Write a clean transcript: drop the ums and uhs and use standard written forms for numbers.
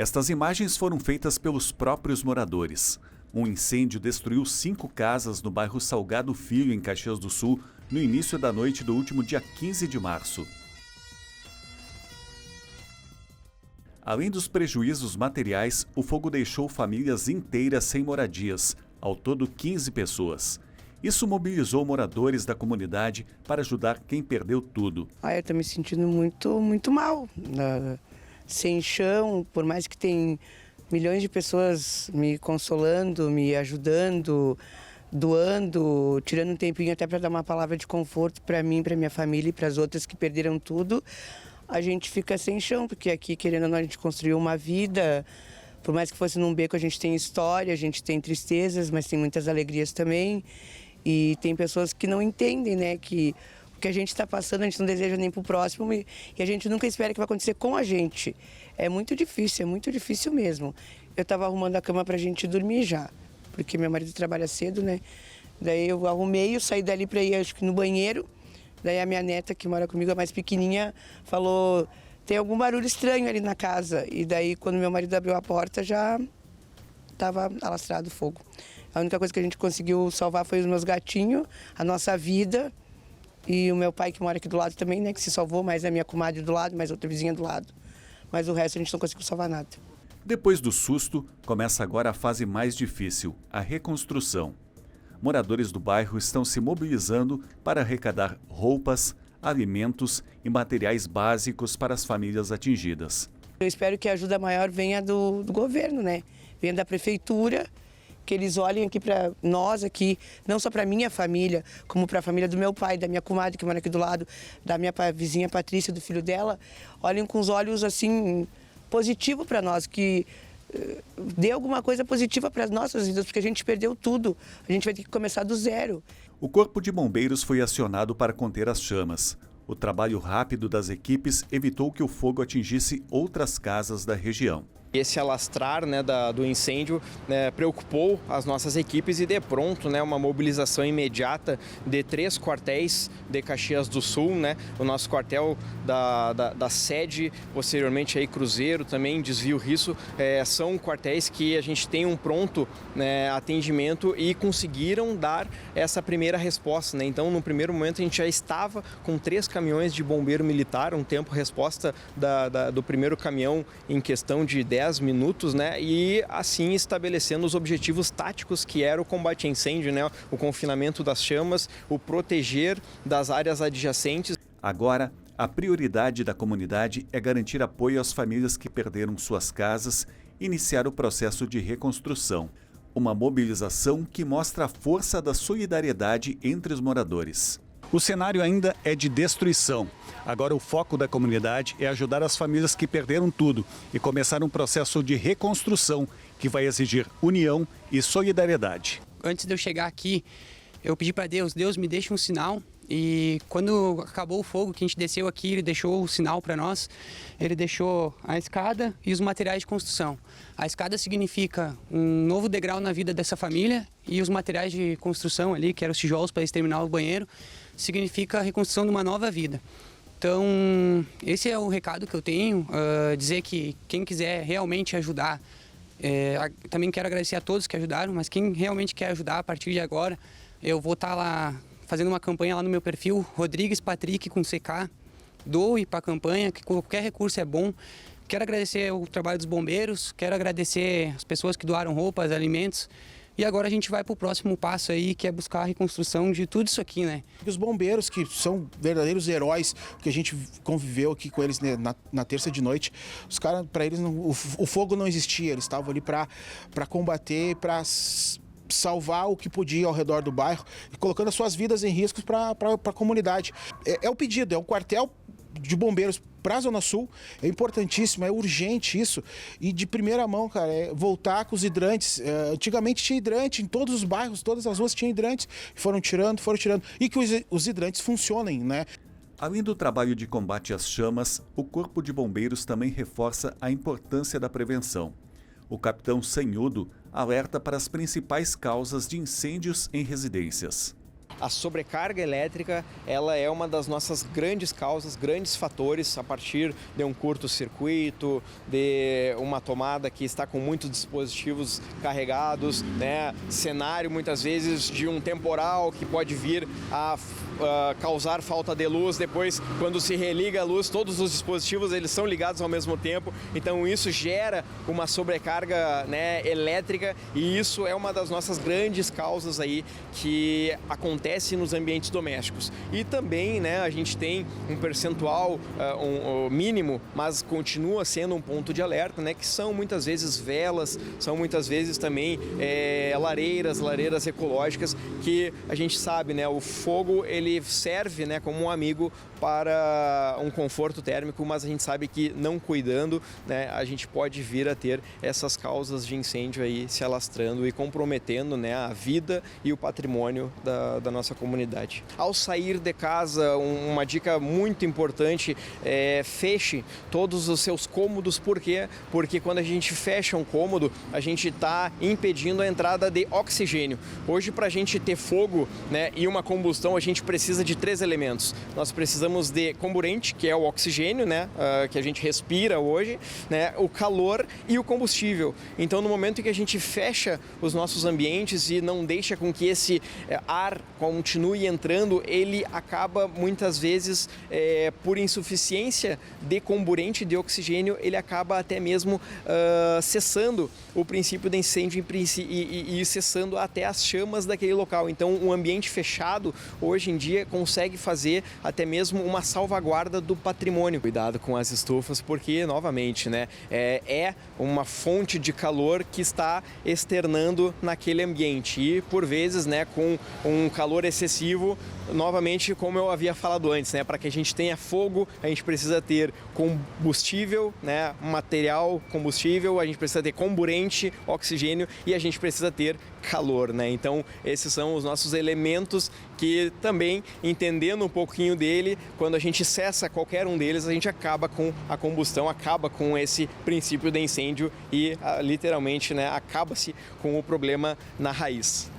Estas imagens foram feitas pelos próprios moradores. Um incêndio destruiu 5 casas no bairro Salgado Filho, em Caxias do Sul, no início da noite do último dia 15 de março. Além dos prejuízos materiais, o fogo deixou famílias inteiras sem moradias, ao todo 15 pessoas. Isso mobilizou moradores da comunidade para ajudar quem perdeu tudo. Eu estou me sentindo muito mal, sem chão, por mais que tem milhões de pessoas me consolando, me ajudando, doando, tirando um tempinho até para dar uma palavra de conforto para mim, para minha família e para as outras que perderam tudo. A gente fica sem chão, porque aqui, querendo ou não, a gente construiu uma vida. Por mais que fosse num beco, a gente tem história, a gente tem tristezas, mas tem muitas alegrias também. E tem pessoas que não entendem, né, que o que a gente está passando, a gente não deseja nem para o próximo e a gente nunca espera que vai acontecer com a gente. É muito difícil mesmo. Eu estava arrumando a cama para a gente dormir já, porque meu marido trabalha cedo, né? Daí eu arrumei, eu saí dali para ir, acho que no banheiro. Daí a minha neta, que mora comigo, a mais pequenininha, falou, tem algum barulho estranho ali na casa. E daí, quando meu marido abriu a porta, já estava alastrado o fogo. A única coisa que a gente conseguiu salvar foi os meus gatinhos, a nossa vida e o meu pai, que mora aqui do lado também, né, que se salvou, mais a minha comadre do lado, mais outra vizinha do lado. Mas o resto a gente não conseguiu salvar nada. Depois do susto, começa agora a fase mais difícil, a reconstrução. Moradores do bairro estão se mobilizando para arrecadar roupas, alimentos e materiais básicos para as famílias atingidas. Eu espero que a ajuda maior venha do governo, né? Venha da prefeitura, que eles olhem aqui para nós aqui, não só para minha família, como para a família do meu pai, da minha comadre que mora aqui do lado, da minha vizinha Patrícia, do filho dela, olhem com os olhos assim positivo para nós, que dê alguma coisa positiva para as nossas vidas, porque a gente perdeu tudo, a gente vai ter que começar do zero. O Corpo de Bombeiros foi acionado para conter as chamas. O trabalho rápido das equipes evitou que o fogo atingisse outras casas da região. Esse alastrar, né, do incêndio, né, preocupou as nossas equipes e de pronto, né, uma mobilização imediata de 3 quartéis de Caxias do Sul, né, o nosso quartel da sede, posteriormente aí Cruzeiro, também Desvio Risso, são quartéis que a gente tem um pronto, né, atendimento e conseguiram dar essa primeira resposta, né. Então, no primeiro momento a gente já estava com 3 caminhões de bombeiro militar, um tempo resposta do primeiro caminhão em questão de 10 minutos, né? E assim estabelecendo os objetivos táticos que era o combate a incêndio, né? O confinamento das chamas, o proteger das áreas adjacentes. Agora, a prioridade da comunidade é garantir apoio às famílias que perderam suas casas e iniciar o processo de reconstrução. Uma mobilização que mostra a força da solidariedade entre os moradores. O cenário ainda é de destruição. Agora o foco da comunidade é ajudar as famílias que perderam tudo e começar um processo de reconstrução que vai exigir união e solidariedade. Antes de eu chegar aqui, eu pedi para Deus, me deixa um sinal. E quando acabou o fogo, que a gente desceu aqui, ele deixou o sinal para nós. Ele deixou a escada e os materiais de construção. A escada significa um novo degrau na vida dessa família e os materiais de construção ali, que eram os tijolos para eles terminar o banheiro, significa a reconstrução de uma nova vida. Então, esse é o recado que eu tenho, dizer que quem quiser realmente ajudar, também quero agradecer a todos que ajudaram, mas quem realmente quer ajudar a partir de agora, eu vou estar lá fazendo uma campanha lá no meu perfil, Rodrigues Patrick com CK, doe para a campanha, que qualquer recurso é bom. Quero agradecer o trabalho dos bombeiros, quero agradecer as pessoas que doaram roupas, alimentos. E agora a gente vai para o próximo passo aí, que é buscar a reconstrução de tudo isso aqui, né? Os bombeiros, que são verdadeiros heróis, que a gente conviveu aqui com eles, né, na terça de noite, os caras, para eles, o fogo não existia, eles estavam ali para combater, para salvar o que podia ao redor do bairro, e colocando as suas vidas em riscos para a comunidade. É o pedido, é o quartel de bombeiros para a Zona Sul, é importantíssimo, é urgente isso, e de primeira mão, cara, é voltar com os hidrantes. Antigamente tinha hidrante em todos os bairros, todas as ruas tinham hidrantes, foram tirando, e que os hidrantes funcionem, né? Além do trabalho de combate às chamas, o Corpo de Bombeiros também reforça a importância da prevenção. O capitão Sanhudo alerta para as principais causas de incêndios em residências. a sobrecarga elétrica, ela é uma das nossas grandes causas, grandes fatores, a partir de um curto-circuito, de uma tomada que está com muitos dispositivos carregados, né? Cenário muitas vezes de um temporal que pode vir a causar falta de luz. Depois, quando se religa a luz, todos os dispositivos eles são ligados ao mesmo tempo, então isso gera uma sobrecarga, né, elétrica, e isso é uma das nossas grandes causas aí que acontece nos ambientes domésticos. E também, né, a gente tem um percentual um mínimo, mas continua sendo um ponto de alerta, né, que são muitas vezes velas, são muitas vezes também lareiras ecológicas, que a gente sabe, né, o fogo ele serve, né, como um amigo para um conforto térmico, mas a gente sabe que não cuidando, né, a gente pode vir a ter essas causas de incêndio aí se alastrando e comprometendo, né, a vida e o patrimônio da nossa comunidade. Ao sair de casa, uma dica muito importante é feche todos os seus cômodos. Por quê? Porque quando a gente fecha um cômodo, a gente está impedindo a entrada de oxigênio. Hoje, para a gente ter fogo, né, e uma combustão, a gente precisa de 3 elementos. Nós precisamos de comburente, que é o oxigênio, né, que a gente respira hoje, né, o calor e o combustível. Então, no momento em que a gente fecha os nossos ambientes e não deixa com que esse ar continue entrando, ele acaba muitas vezes, por insuficiência de comburente, de oxigênio, ele acaba até mesmo cessando o princípio de incêndio e cessando até as chamas daquele local. Então, um ambiente fechado, hoje em dia, consegue fazer até mesmo uma salvaguarda do patrimônio. Cuidado com as estufas, porque, novamente, né, é uma fonte de calor que está externando naquele ambiente. E, por vezes, né, com um calor excessivo, novamente, como eu havia falado antes, né, para que a gente tenha fogo, a gente precisa ter combustível, né, material combustível, a gente precisa ter comburente, oxigênio, e a gente precisa ter calor, né? Então, esses são os nossos elementos que também, entendendo um pouquinho dele, quando a gente cessa qualquer um deles, a gente acaba com a combustão, acaba com esse princípio de incêndio e, literalmente, né, acaba-se com o problema na raiz.